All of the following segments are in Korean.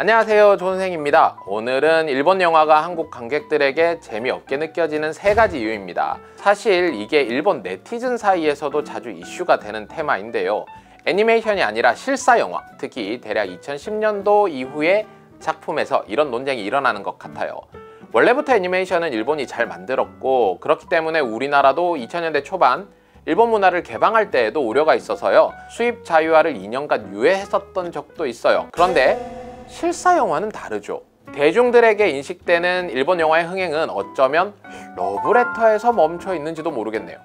안녕하세요, 조선생입니다. 오늘은 일본 영화가 한국 관객들에게 재미없게 느껴지는 3가지 이유입니다. 사실 이게 일본 네티즌 사이에서도 자주 이슈가 되는 테마인데요. 애니메이션이 아니라 실사 영화, 특히 대략 2010년도 이후의 작품에서 이런 논쟁이 일어나는 것 같아요. 원래부터 애니메이션은 일본이 잘 만들었고, 그렇기 때문에 우리나라도 2000년대 초반 일본 문화를 개방할 때에도 우려가 있어서요, 수입 자유화를 2년간 유예했었던 적도 있어요. 그런데 실사 영화는 다르죠. 대중들에게 인식되는 일본 영화의 흥행은 어쩌면 러브레터에서 멈춰 있는지도 모르겠네요.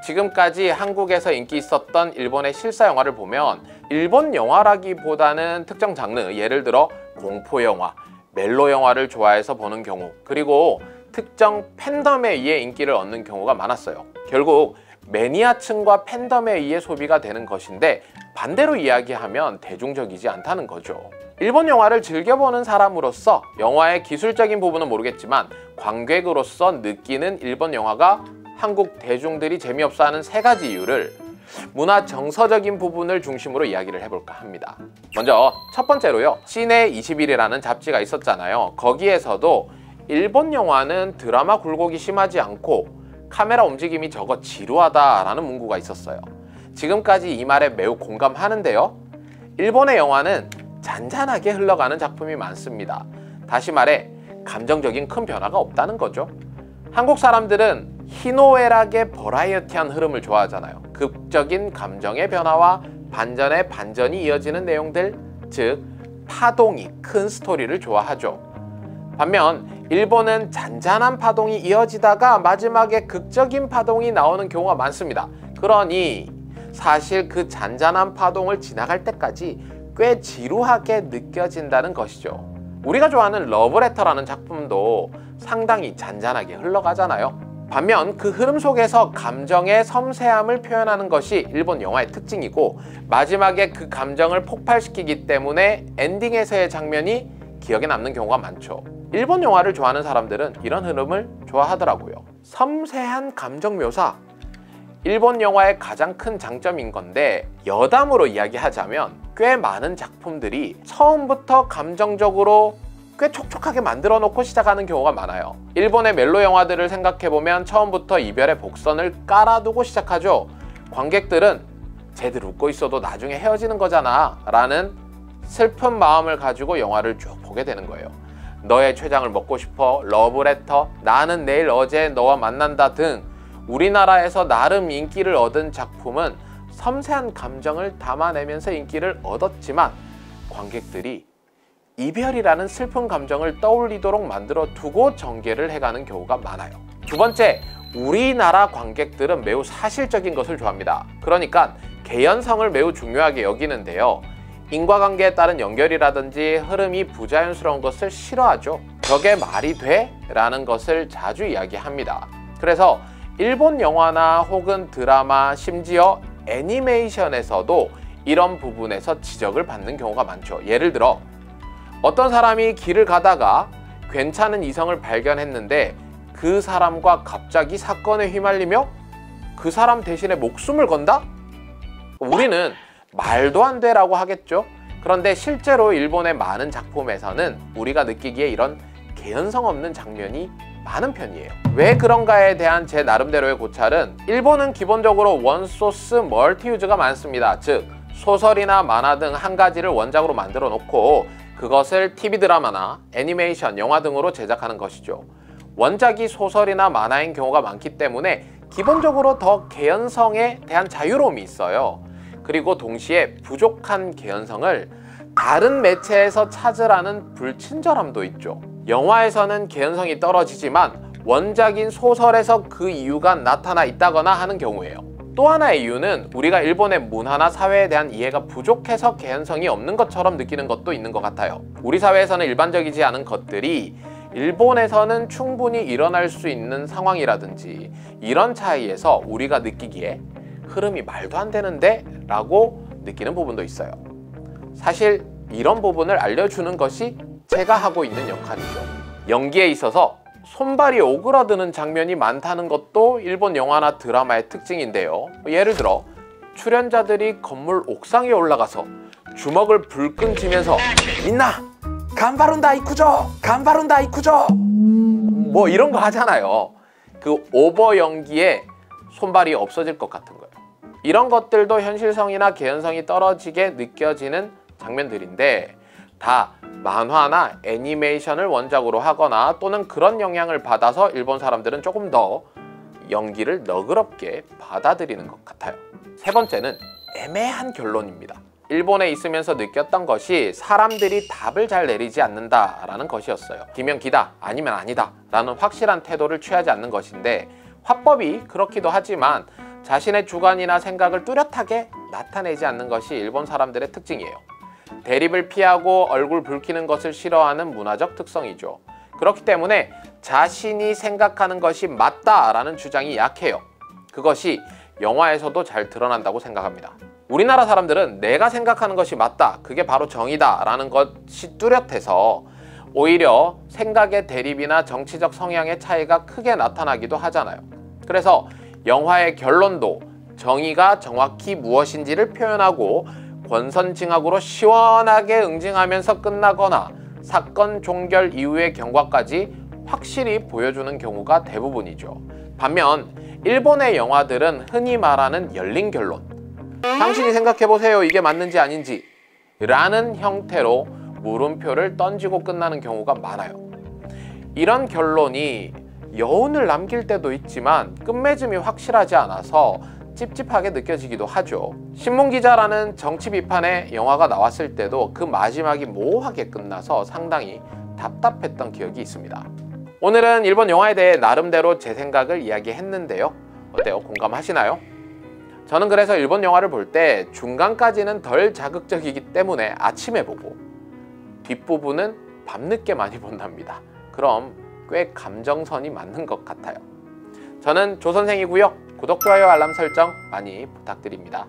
지금까지 한국에서 인기 있었던 일본의 실사 영화를 보면 일본 영화라기보다는 특정 장르, 예를 들어 공포 영화, 멜로 영화를 좋아해서 보는 경우, 그리고 특정 팬덤에 의해 인기를 얻는 경우가 많았어요. 결국 매니아층과 팬덤에 의해 소비가 되는 것인데, 반대로 이야기하면 대중적이지 않다는 거죠. 일본 영화를 즐겨보는 사람으로서 영화의 기술적인 부분은 모르겠지만 관객으로서 느끼는 일본 영화가 한국 대중들이 재미없어하는 3가지 이유를 문화 정서적인 부분을 중심으로 이야기를 해볼까 합니다. 먼저 첫 번째로요, 시네 21이라는 잡지가 있었잖아요. 거기에서도 일본 영화는 드라마 굴곡이 심하지 않고 카메라 움직임이 적어 지루하다라는 문구가 있었어요. 지금까지 이 말에 매우 공감하는데요, 일본의 영화는 잔잔하게 흘러가는 작품이 많습니다. 다시 말해 감정적인 큰 변화가 없다는 거죠. 한국 사람들은 희노애락의 버라이어티한 흐름을 좋아하잖아요. 극적인 감정의 변화와 반전의 반전이 이어지는 내용들, 즉 파동이 큰 스토리를 좋아하죠. 반면 일본은 잔잔한 파동이 이어지다가 마지막에 극적인 파동이 나오는 경우가 많습니다. 그러니 사실 그 잔잔한 파동을 지나갈 때까지 꽤 지루하게 느껴진다는 것이죠. 우리가 좋아하는 러브레터라는 작품도 상당히 잔잔하게 흘러가잖아요. 반면 그 흐름 속에서 감정의 섬세함을 표현하는 것이 일본 영화의 특징이고, 마지막에 그 감정을 폭발시키기 때문에 엔딩에서의 장면이 기억에 남는 경우가 많죠. 일본 영화를 좋아하는 사람들은 이런 흐름을 좋아하더라고요. 섬세한 감정 묘사, 일본 영화의 가장 큰 장점인 건데, 여담으로 이야기하자면 꽤 많은 작품들이 처음부터 감정적으로 꽤 촉촉하게 만들어 놓고 시작하는 경우가 많아요. 일본의 멜로 영화들을 생각해보면 처음부터 이별의 복선을 깔아두고 시작하죠. 관객들은 쟤들 웃고 있어도 나중에 헤어지는 거잖아 라는 슬픈 마음을 가지고 영화를 쭉 보게 되는 거예요. 너의 췌장을 먹고 싶어, 러브레터, 나는 내일 어제 너와 만난다 등 우리나라에서 나름 인기를 얻은 작품은 섬세한 감정을 담아내면서 인기를 얻었지만, 관객들이 이별이라는 슬픈 감정을 떠올리도록 만들어 두고 전개를 해가는 경우가 많아요. 두 번째, 우리나라 관객들은 매우 사실적인 것을 좋아합니다. 그러니까 개연성을 매우 중요하게 여기는데요, 인과관계에 따른 연결이라든지 흐름이 부자연스러운 것을 싫어하죠. 저게 말이 돼? 라는 것을 자주 이야기합니다. 그래서 일본 영화나 혹은 드라마, 심지어 애니메이션에서도 이런 부분에서 지적을 받는 경우가 많죠. 예를 들어 어떤 사람이 길을 가다가 괜찮은 이성을 발견했는데 그 사람과 갑자기 사건에 휘말리며 그 사람 대신에 목숨을 건다? 우리는 말도 안 돼라고 하겠죠. 그런데 실제로 일본의 많은 작품에서는 우리가 느끼기에 이런 개연성 없는 장면이 많은 편이에요. 왜 그런가에 대한 제 나름대로의 고찰은, 일본은 기본적으로 원소스 멀티유즈가 많습니다. 즉 소설이나 만화 등 한 가지를 원작으로 만들어 놓고 그것을 TV 드라마나 애니메이션, 영화 등으로 제작하는 것이죠. 원작이 소설이나 만화인 경우가 많기 때문에 기본적으로 더 개연성에 대한 자유로움이 있어요. 그리고 동시에 부족한 개연성을 다른 매체에서 찾으라는 불친절함도 있죠. 영화에서는 개연성이 떨어지지만 원작인 소설에서 그 이유가 나타나 있다거나 하는 경우예요. 또 하나의 이유는 우리가 일본의 문화나 사회에 대한 이해가 부족해서 개연성이 없는 것처럼 느끼는 것도 있는 것 같아요. 우리 사회에서는 일반적이지 않은 것들이 일본에서는 충분히 일어날 수 있는 상황이라든지, 이런 차이에서 우리가 느끼기에 흐름이 말도 안 되는데? 라고 느끼는 부분도 있어요. 사실 이런 부분을 알려주는 것이 제가 하고 있는 역할이죠. 연기에 있어서 손발이 오그라드는 장면이 많다는 것도 일본 영화나 드라마의 특징인데요. 예를 들어 출연자들이 건물 옥상에 올라가서 주먹을 불끈 쥐면서 민나! 간바룬다 이쿠죠, 간바룬다 이쿠죠, 뭐 이런 거 하잖아요. 그 오버 연기에 손발이 없어질 것 같은 거예요. 이런 것들도 현실성이나 개연성이 떨어지게 느껴지는 장면들인데 다 만화나 애니메이션을 원작으로 하거나 또는 그런 영향을 받아서 일본 사람들은 조금 더 연기를 너그럽게 받아들이는 것 같아요. 세 번째는 애매한 결론입니다. 일본에 있으면서 느꼈던 것이 사람들이 답을 잘 내리지 않는다라는 것이었어요. 기면 기다, 아니면 아니다 라는 확실한 태도를 취하지 않는 것인데 화법이 그렇기도 하지만 자신의 주관이나 생각을 뚜렷하게 나타내지 않는 것이 일본 사람들의 특징이에요. 대립을 피하고 얼굴 붉히는 것을 싫어하는 문화적 특성이죠. 그렇기 때문에 자신이 생각하는 것이 맞다라는 주장이 약해요. 그것이 영화에서도 잘 드러난다고 생각합니다. 우리나라 사람들은 내가 생각하는 것이 맞다, 그게 바로 정의다 라는 것이 뚜렷해서 오히려 생각의 대립이나 정치적 성향의 차이가 크게 나타나기도 하잖아요. 그래서 영화의 결론도 정의가 정확히 무엇인지를 표현하고 권선징악으로 시원하게 응징하면서 끝나거나 사건 종결 이후의 경과까지 확실히 보여주는 경우가 대부분이죠. 반면 일본의 영화들은 흔히 말하는 열린 결론, 당신이 생각해보세요, 이게 맞는지 아닌지 라는 형태로 물음표를 던지고 끝나는 경우가 많아요. 이런 결론이 여운을 남길 때도 있지만 끝맺음이 확실하지 않아서 찝찝하게 느껴지기도 하죠. 신문기자라는 정치 비판의 영화가 나왔을 때도 그 마지막이 모호하게 끝나서 상당히 답답했던 기억이 있습니다. 오늘은 일본 영화에 대해 나름대로 제 생각을 이야기했는데요. 어때요? 공감하시나요? 저는 그래서 일본 영화를 볼 때 중간까지는 덜 자극적이기 때문에 아침에 보고 뒷부분은 밤늦게 많이 본답니다. 그럼 꽤 감정선이 맞는 것 같아요. 저는 조선생이고요. 구독, 좋아요, 알람 설정 많이 부탁드립니다.